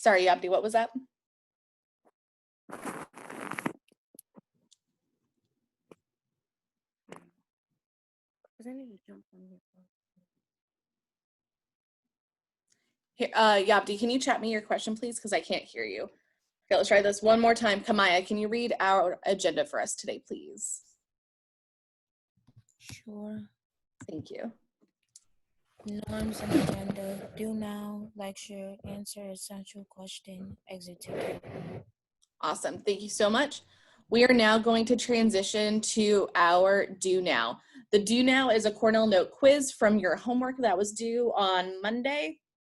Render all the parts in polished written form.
Sorry, Abdi, what was that? Here, Yabdi, can you chat me your question, please? Because I can't hear you. Okay, let's try this one more time. Kamaya, can you read our agenda for us today, please? Sure. Thank you. Norms and agenda. Do now, lecture, answer essential question, exit ticket. Awesome. Thank you so much. We are now going to transition to our Do Now. The Do Now is a Cornell Note quiz from your homework that was due on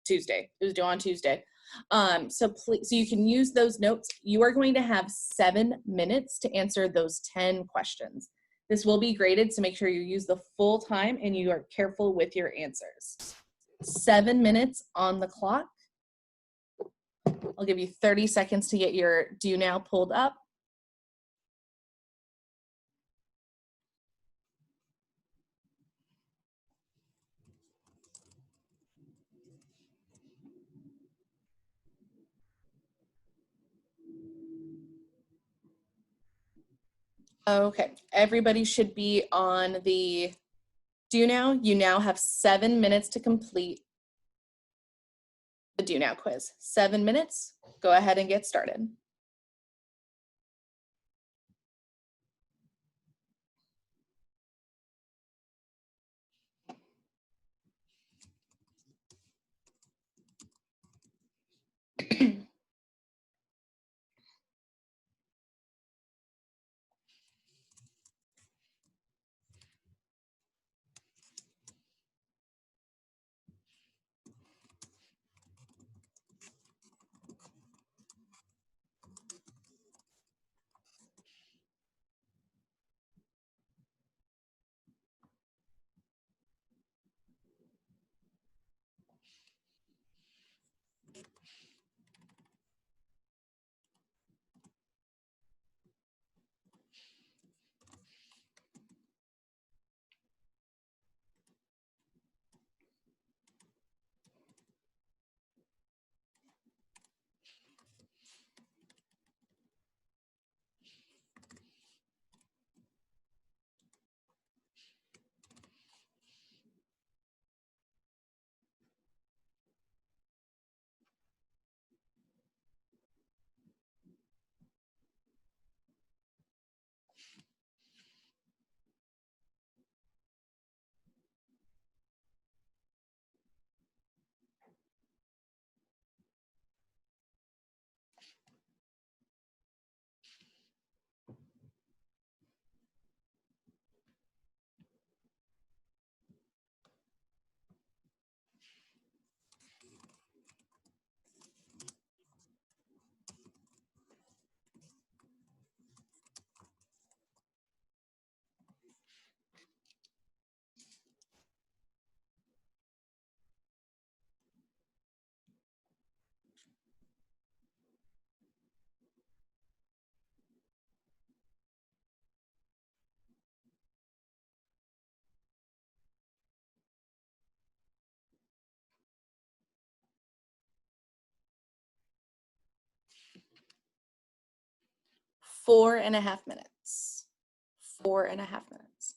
Tuesday. It was due on Tuesday. So you can use those notes. You are going to have 7 minutes to answer those 10 questions. This will be graded, so make sure you use the full time and you are careful with your answers. 7 minutes on the clock. I'll give you 30 seconds to get your Do Now pulled up. Okay, everybody should be on the Do Now. You now have 7 minutes to complete the Do Now quiz. 7 minutes, go ahead and get started. Four and a half minutes. 4.5 minutes.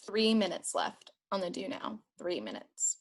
3 minutes left on the do now. 3 minutes.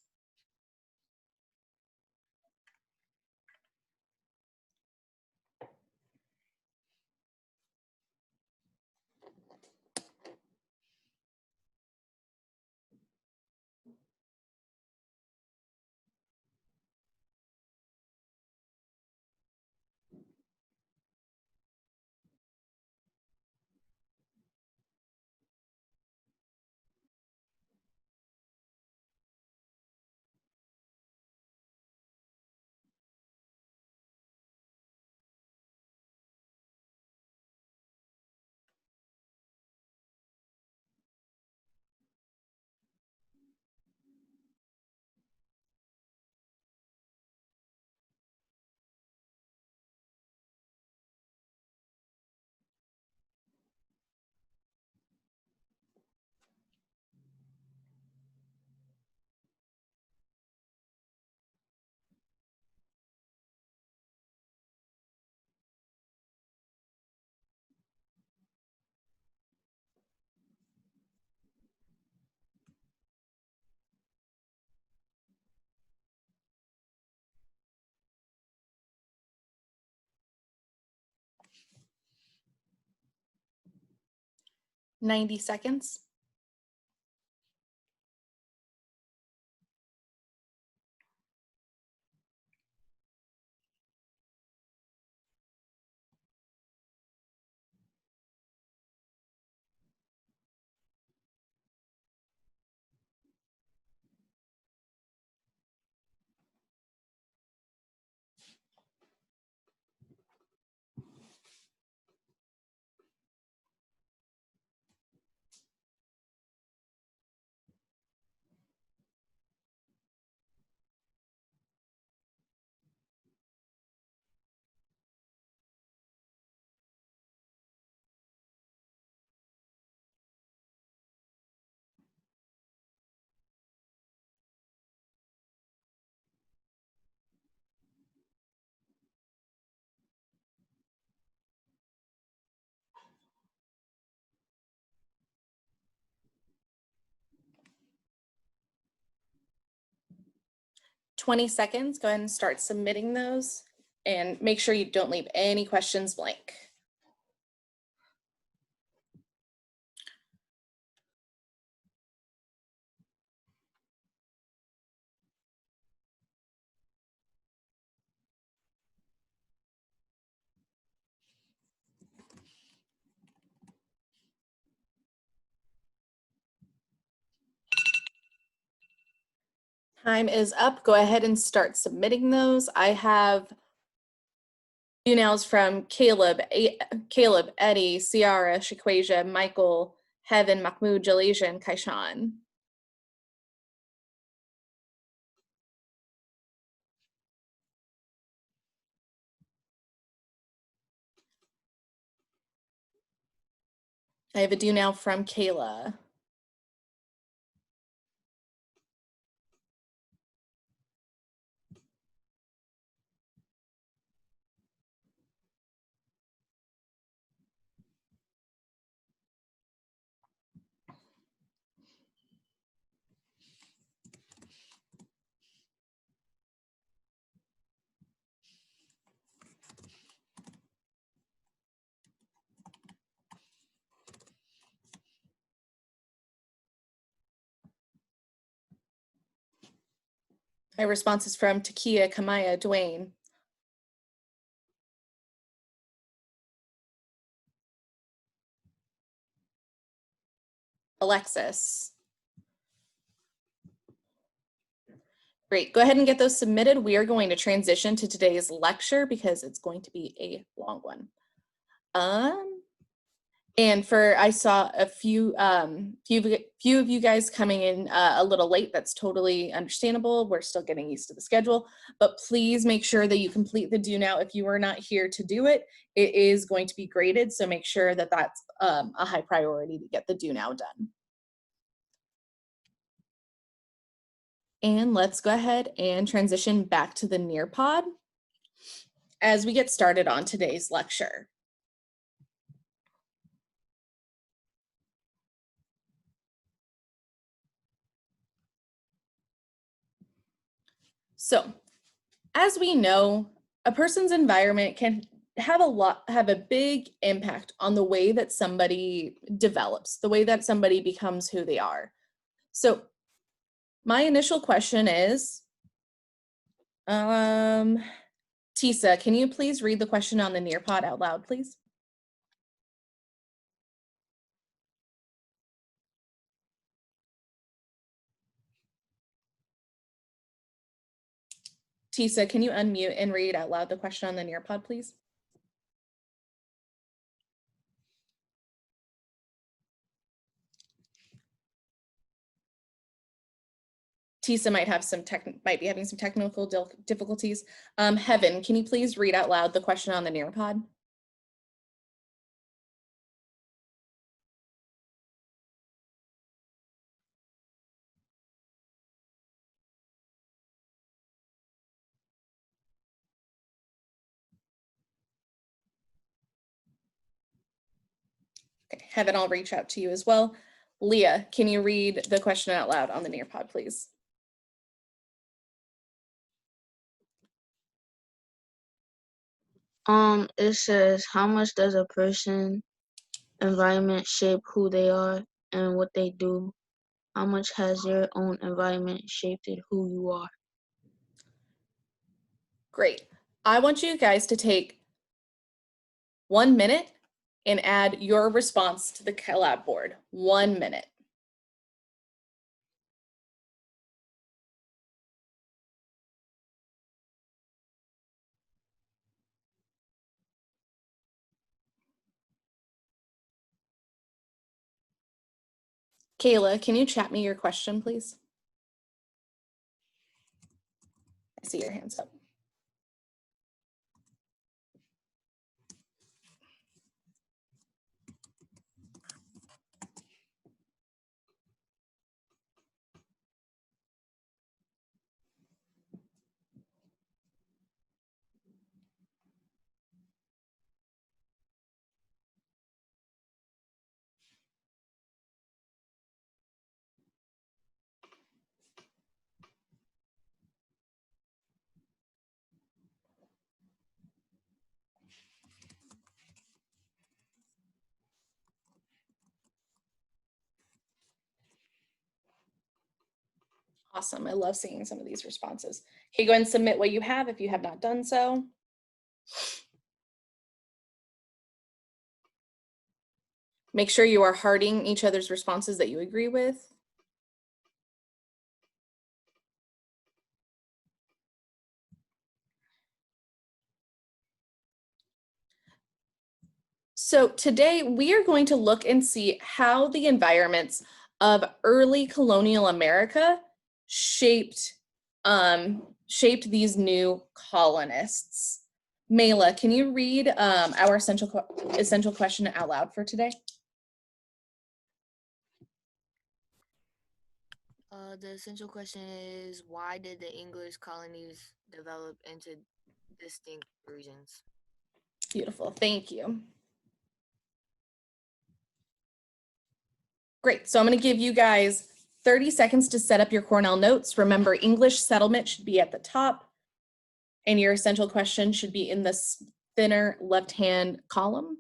"90 seconds. "20 seconds. Go ahead and start submitting those, and make sure you don't leave any questions blank. Time is up. Go ahead and start submitting those. I have do nows from Caleb, Eddie, Ciara, Shaquasia, Michael, Heaven, Mahmoud, Jalasia, and Kaishan. I have a do now from Kayla. My response is from Takia, Kamaya, Dwayne. Alexis. Great, go ahead and get those submitted. We are going to transition to today's lecture because it's going to be a long one. And I saw a few of you guys coming in a little late. That's totally understandable. We're still getting used to the schedule, but please make sure that you complete the do now. If you are not here to do it, it is going to be graded. So make sure that that's a high priority to get the do now done. And let's go ahead and transition back to the Nearpod as we get started on today's lecture. So, as we know, a person's environment can have a big impact on the way that somebody develops, the way that somebody becomes who they are. So, my initial question is, Tisa, can you please read the question on the Nearpod out loud, please? Tisa, can you unmute and read out loud the question on the Nearpod, please? Tisa might be having some technical difficulties. Heaven, can you please read out loud the question on the Nearpod? Okay, Heaven, I'll reach out to you as well. Leah, can you read the question out loud on the Nearpod, please? It says, how much does a person environment shape who they are and what they do? How much has your own environment shaped who you are? Great. I want you guys to take 1 minute and add your response to the collab board. 1 minute. Kayla, can you chat me your question, please? I see your hands up. Awesome. I love seeing some of these responses. Okay, go ahead and submit what you have if you have not done so. Make sure you are hearting each other's responses that you agree with. So today we are going to look and see how the environments of early colonial America shaped these new colonists. Mela, can you read our essential question out loud for today? The essential question is, why did the English colonies develop into distinct regions? Beautiful, thank you. Great, so I'm gonna give you guys 30 seconds to set up your Cornell notes. Remember, English settlement should be at the top and your essential question should be in the thinner left-hand column.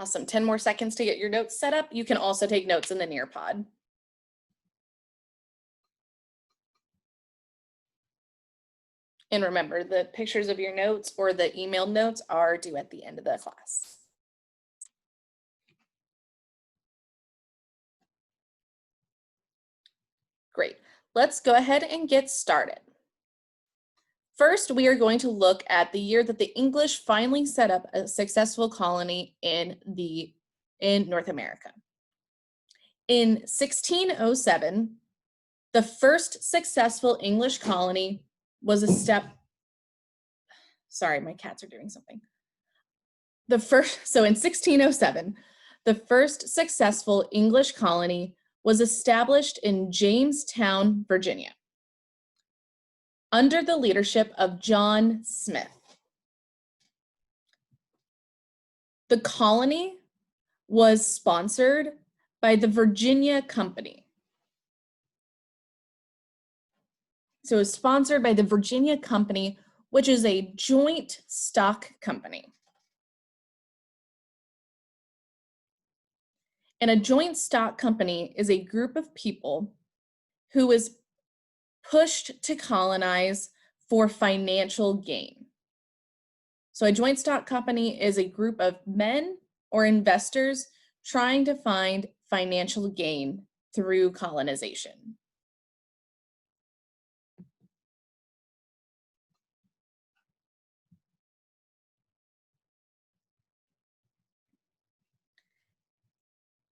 Awesome, 10 more seconds to get your notes set up. You can also take notes in the Nearpod. And remember, the pictures of your notes or the emailed notes are due at the end of the class. Great, let's go ahead and get started. First, we are going to look at the year that the English finally set up a successful colony in North America. In 1607, the first successful English colony was sorry, my cats are doing something. So in 1607, the first successful English colony was established in Jamestown, Virginia, under the leadership of John Smith. The colony was sponsored by the Virginia Company. So it was sponsored by the Virginia Company, which is a joint stock company. And a joint stock company is a group of people who is pushed to colonize for financial gain. So a joint stock company is a group of men or investors trying to find financial gain through colonization.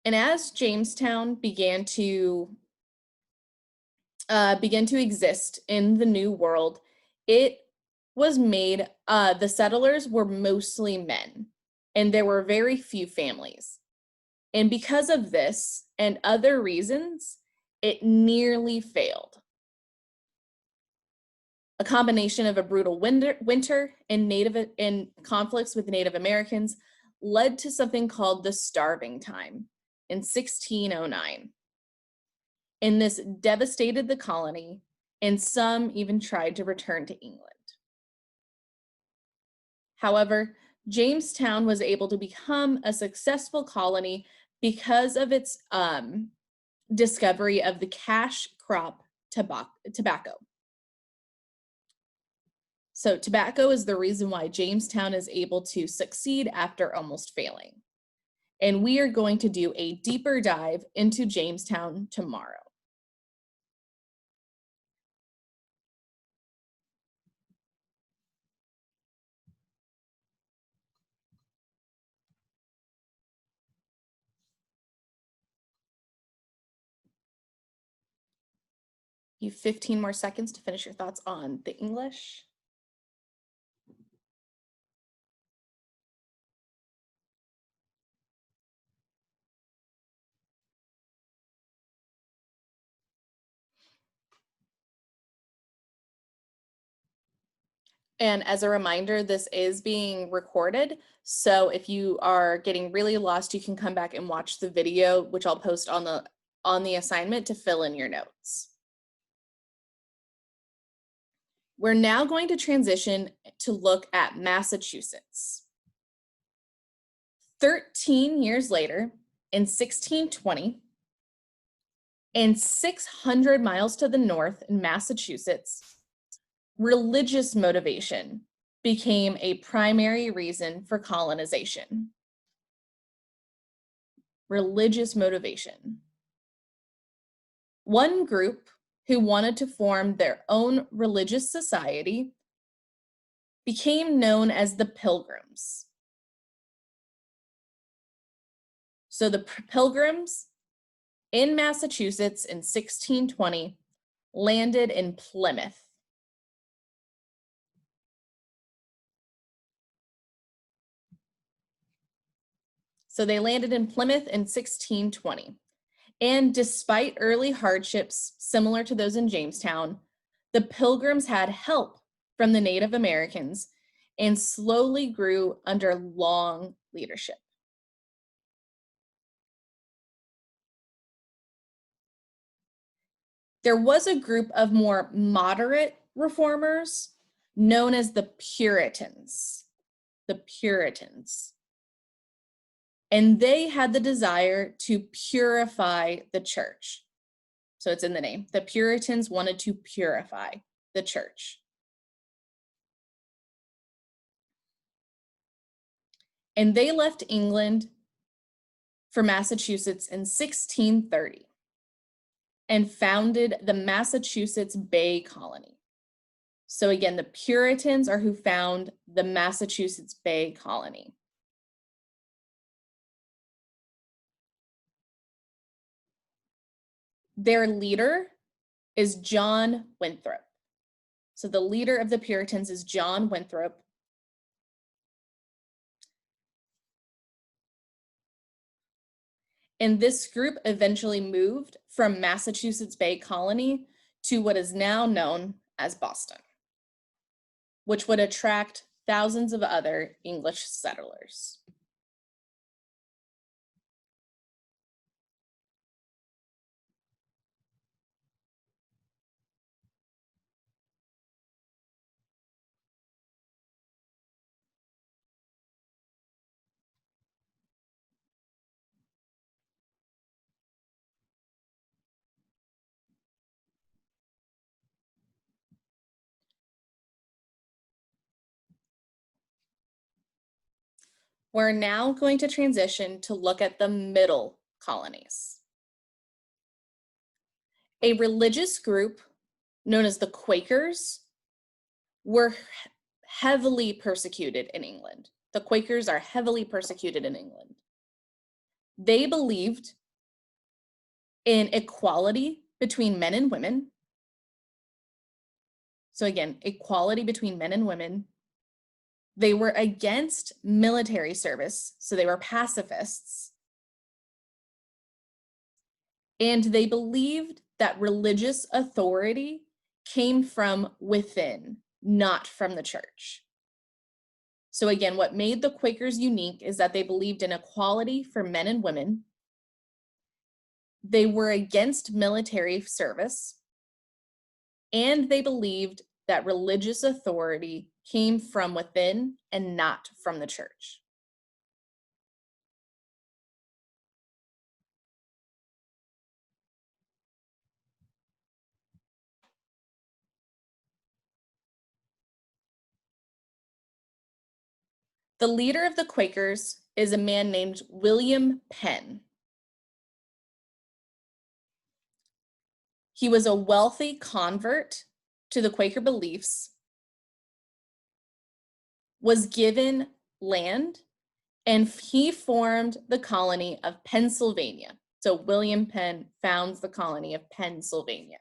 And as Jamestown began to exist in the New World, it was made, the settlers were mostly men, and there were very few families. And because of this and other reasons, it nearly failed. A combination of a brutal winter and conflicts with Native Americans led to something called the Starving Time in 1609. And this devastated the colony, and some even tried to return to England. However, Jamestown was able to become a successful colony because of its discovery of the cash crop tobacco. So tobacco is the reason why Jamestown is able to succeed after almost failing. And we are going to do a deeper dive into Jamestown tomorrow. You have 15 more seconds to finish your thoughts on the English. And as a reminder, this is being recorded. So if you are getting really lost, you can come back and watch the video, which I'll post on the assignment to fill in your notes. We're now going to transition to look at Massachusetts. 13 years later, in 1620, and 600 miles to the north in Massachusetts, religious motivation became a primary reason for colonization. Religious motivation. One group who wanted to form their own religious society became known as the Pilgrims. So the Pilgrims in Massachusetts in 1620 landed in Plymouth. So they landed in Plymouth in 1620. And despite early hardships similar to those in Jamestown, the Pilgrims had help from the Native Americans and slowly grew under long leadership. There was a group of more moderate reformers known as the Puritans. The Puritans. And they had the desire to purify the church. So it's in the name. The Puritans wanted to purify the church. And they left England for Massachusetts in 1630 and founded the Massachusetts Bay Colony. So again, the Puritans are who found the Massachusetts Bay Colony. Their leader is John Winthrop. So the leader of the Puritans is John Winthrop. And this group eventually moved from Massachusetts Bay Colony to what is now known as Boston, which would attract thousands of other English settlers. We're now going to transition to look at the middle colonies. A religious group known as the Quakers were heavily persecuted in England. The Quakers are heavily persecuted in England. They believed in equality between men and women. So again, equality between men and women. They were against military service, so they were pacifists. And they believed that religious authority came from within, not from the church. So again, what made the Quakers unique is that they believed in equality for men and women. They were against military service, and they believed that religious authority came from within and not from the church. The leader of the Quakers is a man named William Penn. He was a wealthy convert to the Quaker beliefs, was given land, and he formed the colony of Pennsylvania. So William Penn founds the colony of Pennsylvania.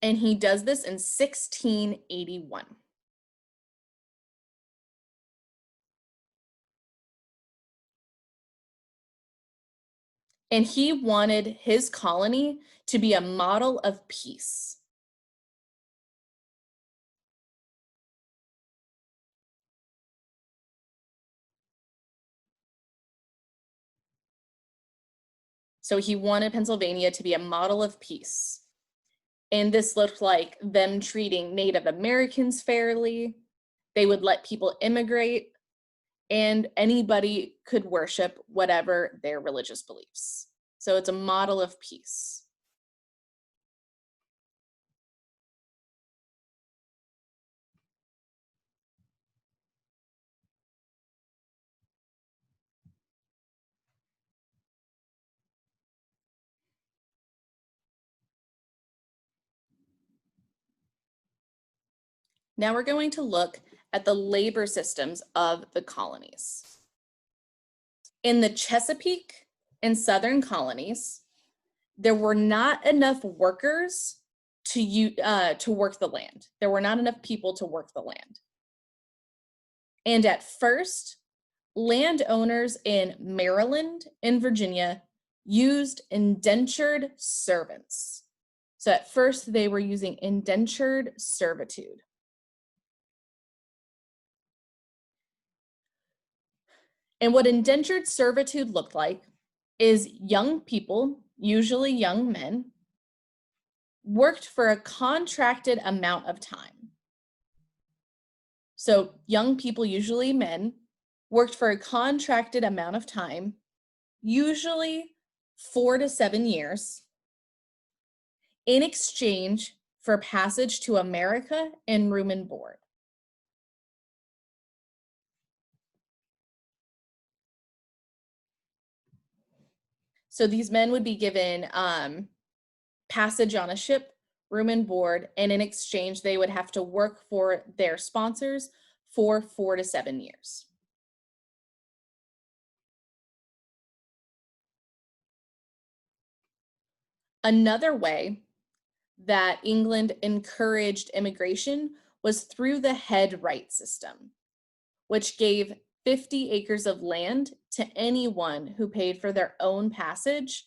And he does this in 1681. And he wanted his colony to be a model of peace. So he wanted Pennsylvania to be a model of peace. And this looked like them treating Native Americans fairly. They would let people immigrate, and anybody could worship whatever their religious beliefs. So it's a model of peace. Now we're going to look at the labor systems of the colonies. In the Chesapeake and Southern colonies, there were not enough workers to work the land. There were not enough people to work the land. And at first, landowners in Maryland and Virginia used indentured servants. So at first, they were using indentured servitude. And what indentured servitude looked like is young people, usually young men, worked for a contracted amount of time. So young people, usually men, worked for a contracted amount of time, usually 4 to 7 years, in exchange for passage to America and room and board. So these men would be given passage on a ship, room and board, and in exchange, they would have to work for their sponsors for 4 to 7 years. Another way that England encouraged immigration was through the head right system, which gave 50 acres of land to anyone who paid for their own passage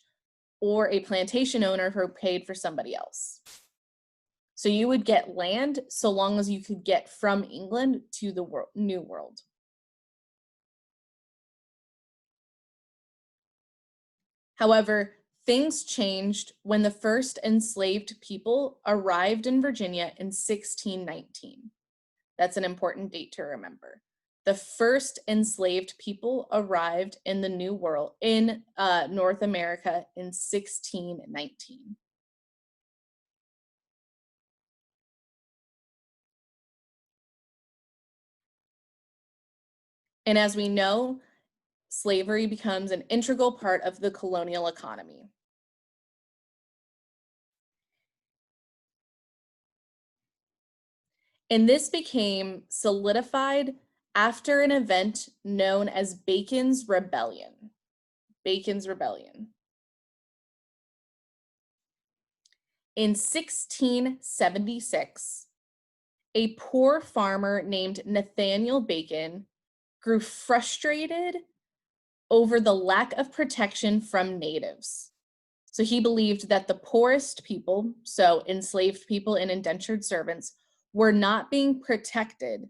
or a plantation owner who paid for somebody else. So you would get land so long as you could get from England to the New World. However, things changed when the first enslaved people arrived in Virginia in 1619. That's an important date to remember. The first enslaved people arrived in the New World, in North America in 1619. And as we know, slavery becomes an integral part of the colonial economy. And this became solidified after an event known as Bacon's Rebellion. Bacon's Rebellion. In 1676, a poor farmer named Nathaniel Bacon grew frustrated over the lack of protection from natives. So he believed that the poorest people, so enslaved people and indentured servants, were not being protected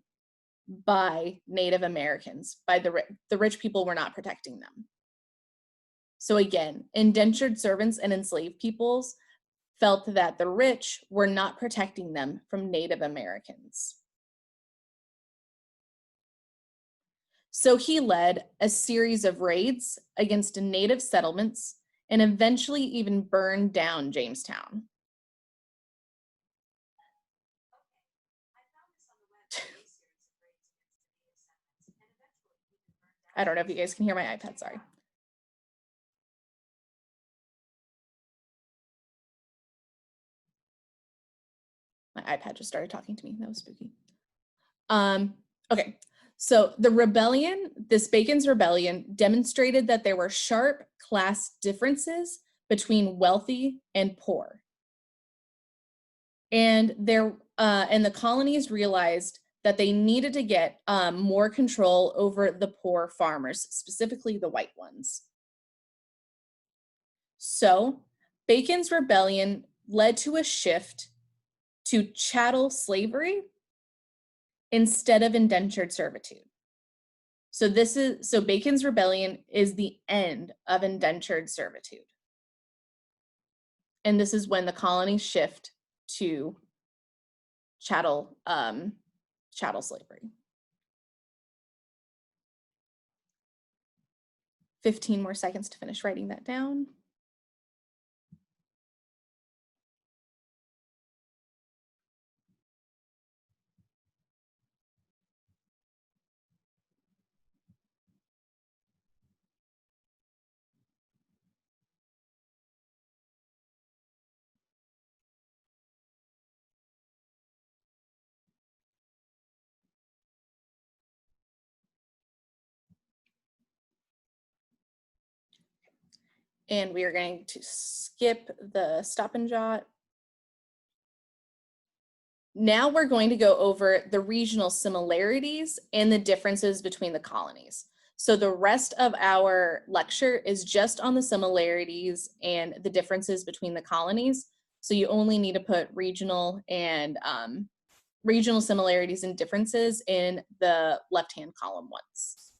by Native Americans, by the rich people were not protecting them. So again, indentured servants and enslaved peoples felt that the rich were not protecting them from Native Americans. So he led a series of raids against native settlements and eventually even burned down Jamestown. I don't know if you guys can hear my iPad, sorry. My iPad just started talking to me, that was spooky. Okay, so the rebellion, this Bacon's Rebellion, demonstrated that there were sharp class differences between wealthy and poor. And the colonies realized that they needed to get more control over the poor farmers, specifically the white ones. So Bacon's Rebellion led to a shift to chattel slavery instead of indentured servitude. So Bacon's Rebellion is the end of indentured servitude. And this is when the colonies shift to chattel slavery. 15 more seconds to finish writing that down. And we are going to skip the stop and jot. Now we're going to go over the regional similarities and the differences between the colonies. So the rest of our lecture is just on the similarities and the differences between the colonies. So you only need to put regional and regional similarities and differences in the left-hand column once.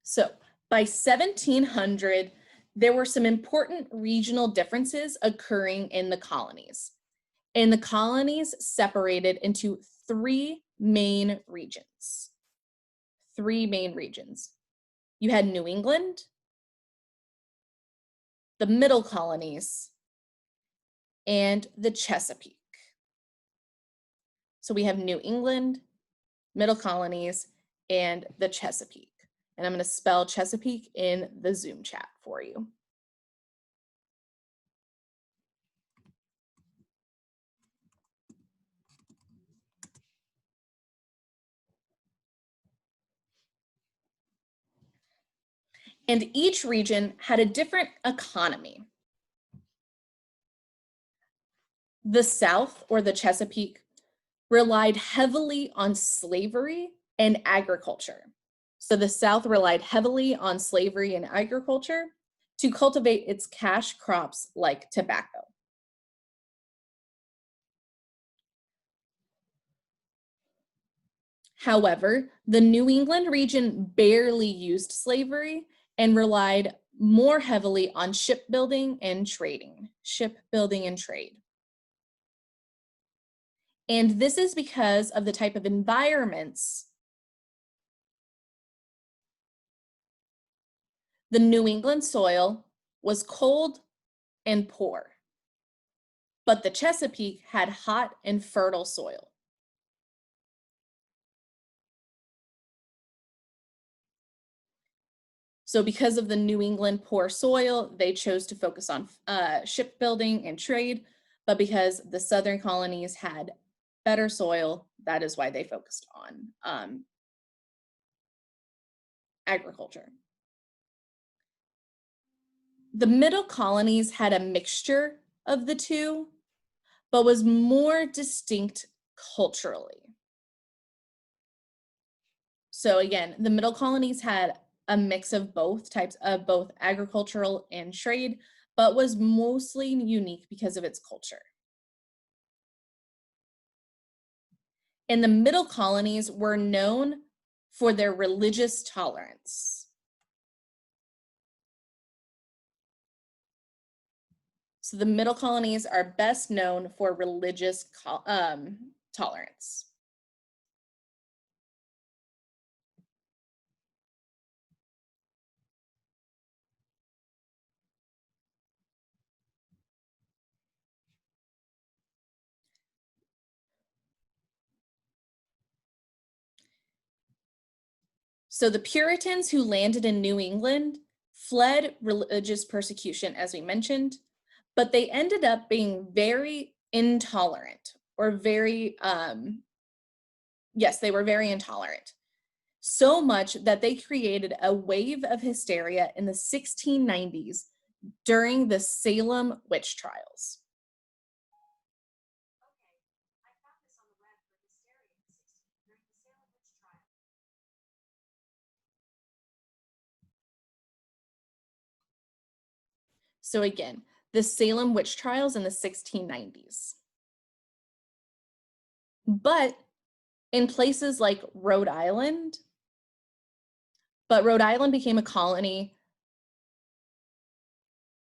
So by 1700, there were some important regional differences occurring in the colonies. And the colonies separated into three main regions. You had New England, the Middle Colonies, and the Chesapeake. So we have New England, Middle Colonies, and the Chesapeake. And I'm going to spell Chesapeake in the Zoom chat for you. And each region had a different economy. The South, or the Chesapeake, relied heavily on slavery and agriculture. So the South relied heavily on slavery and agriculture to cultivate its cash crops like tobacco. However, the New England region barely used slavery and relied more heavily on shipbuilding and trading. Shipbuilding and trade. And this is because of the type of environments. The New England soil was cold and poor, but the Chesapeake had hot and fertile soil. So because of the New England poor soil, they chose to focus on shipbuilding and trade, but because the Southern colonies had better soil, that is why they focused on agriculture. The middle colonies had a mixture of the two, but was more distinct culturally. So again, the middle colonies had a mix of both types of both agricultural and trade, but was mostly unique because of its culture. And the middle colonies were known for their religious tolerance. So the middle colonies are best known for religious tolerance. So the Puritans who landed in New England fled religious persecution, as we mentioned, but they ended up being very intolerant, or very, yes, they were very intolerant. So much that they created a wave of hysteria in the 1690s during the Salem witch trials. So again, the Salem witch trials in the 1690s. But in places like Rhode Island, Rhode Island became a colony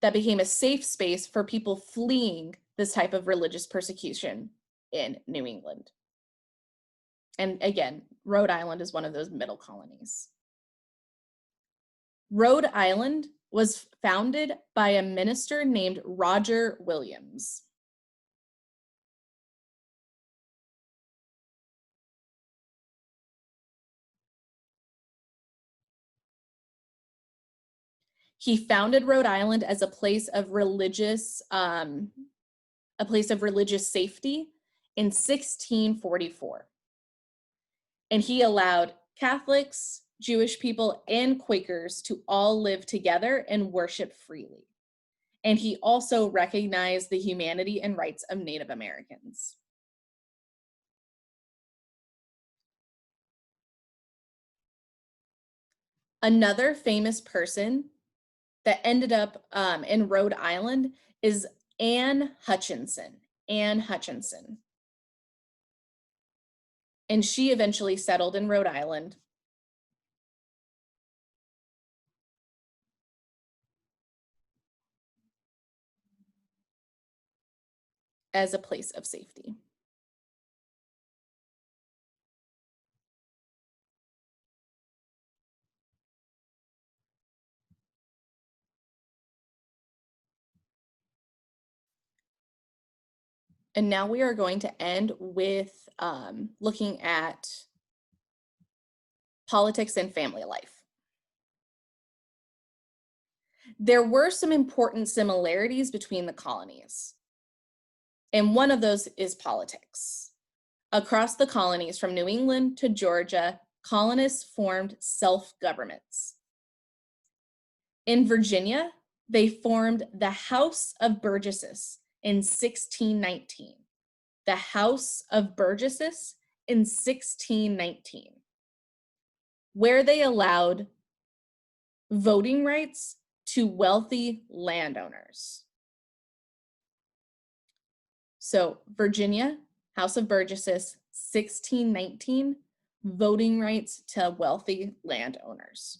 that became a safe space for people fleeing this type of religious persecution in New England. And again, Rhode Island is one of those middle colonies. Rhode Island was founded by a minister named Roger Williams. He founded Rhode Island as a place of religious safety in 1644. And he allowed Catholics, Jewish people, and Quakers to all live together and worship freely. And he also recognized the humanity and rights of Native Americans. Another famous person that ended up in Rhode Island is Anne Hutchinson. Anne Hutchinson. And she eventually settled in Rhode Island. As a place of safety. And now we are going to end with looking at politics, and family life. There were some important similarities between the colonies, and one of those is politics. Across the colonies, from New England to Georgia, colonists formed self-governments. In Virginia, they formed the House of Burgesses in 1619. The House of Burgesses in 1619, where they allowed voting rights to wealthy landowners. So Virginia, House of Burgesses, 1619, voting rights to wealthy landowners.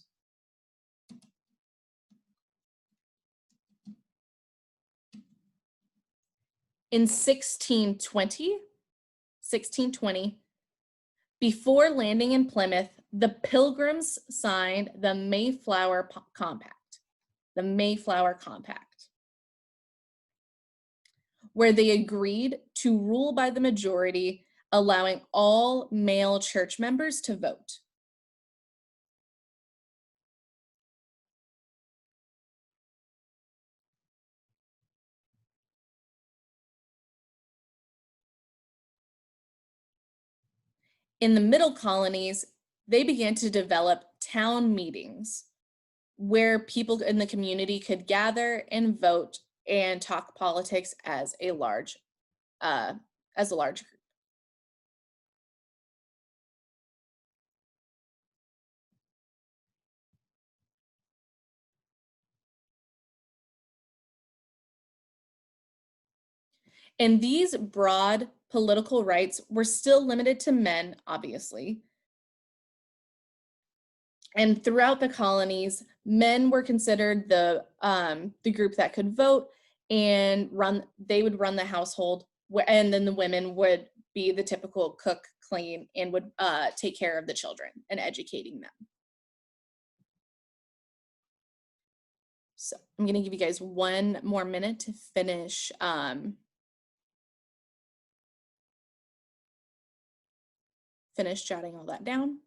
In 1620, before landing in Plymouth, the Pilgrims signed the Mayflower Compact, where they agreed to rule by the majority, allowing all male church members to vote. In the middle colonies, they began to develop town meetings where people in the community could gather and vote and talk politics as a large group. And these broad political rights were still limited to men, obviously. And throughout the colonies, men were considered the group that could vote and they would run the household, and then the women would be the typical cook, clean, and would take care of the children and educating them. So I'm gonna give you guys one more minute to finish finish jotting all that down.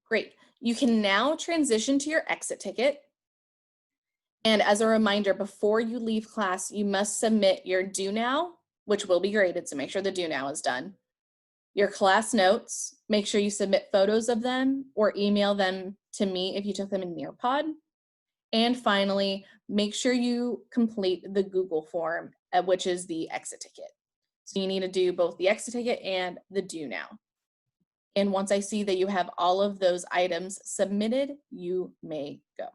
Great. You can now transition to your exit ticket. And as a reminder, before you leave class, you must submit your do now, which will be graded, so make sure the do now is done. Your class notes, make sure you submit photos of them or email them to me if you took them in Nearpod. And finally, make sure you complete the Google form, which is the exit ticket. So you need to do both the exit ticket and the do now. And once I see that you have all of those items submitted, you may go.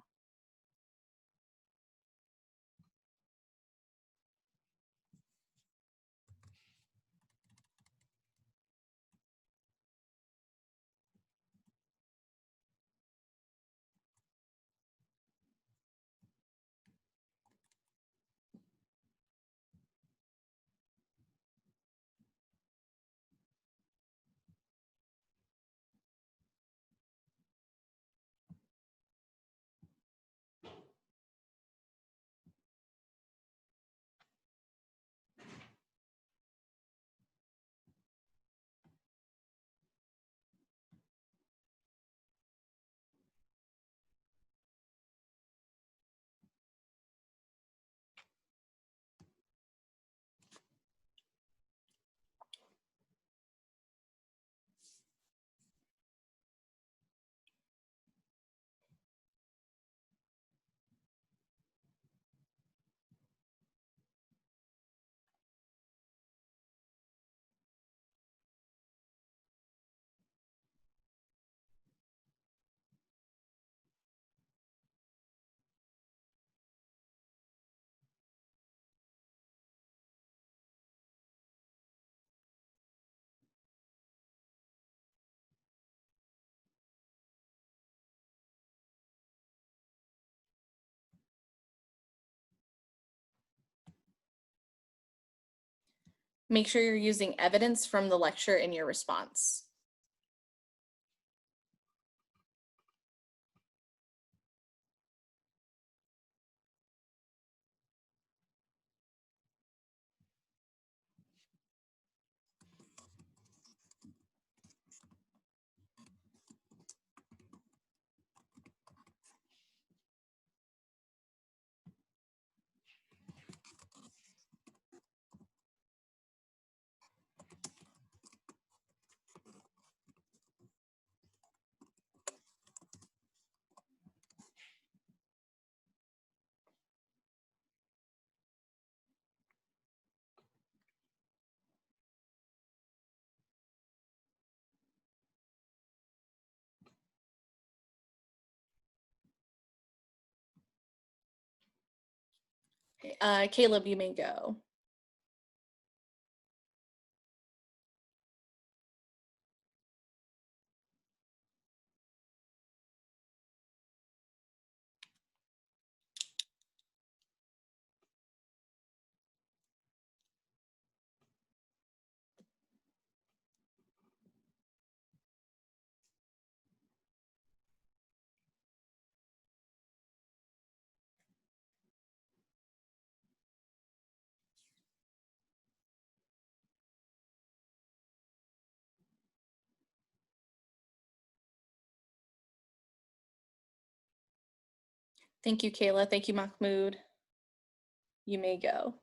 Make sure you're using evidence from the lecture in your response. Caleb, you may go. Thank you, Kayla. Thank you, Mahmoud. You may go.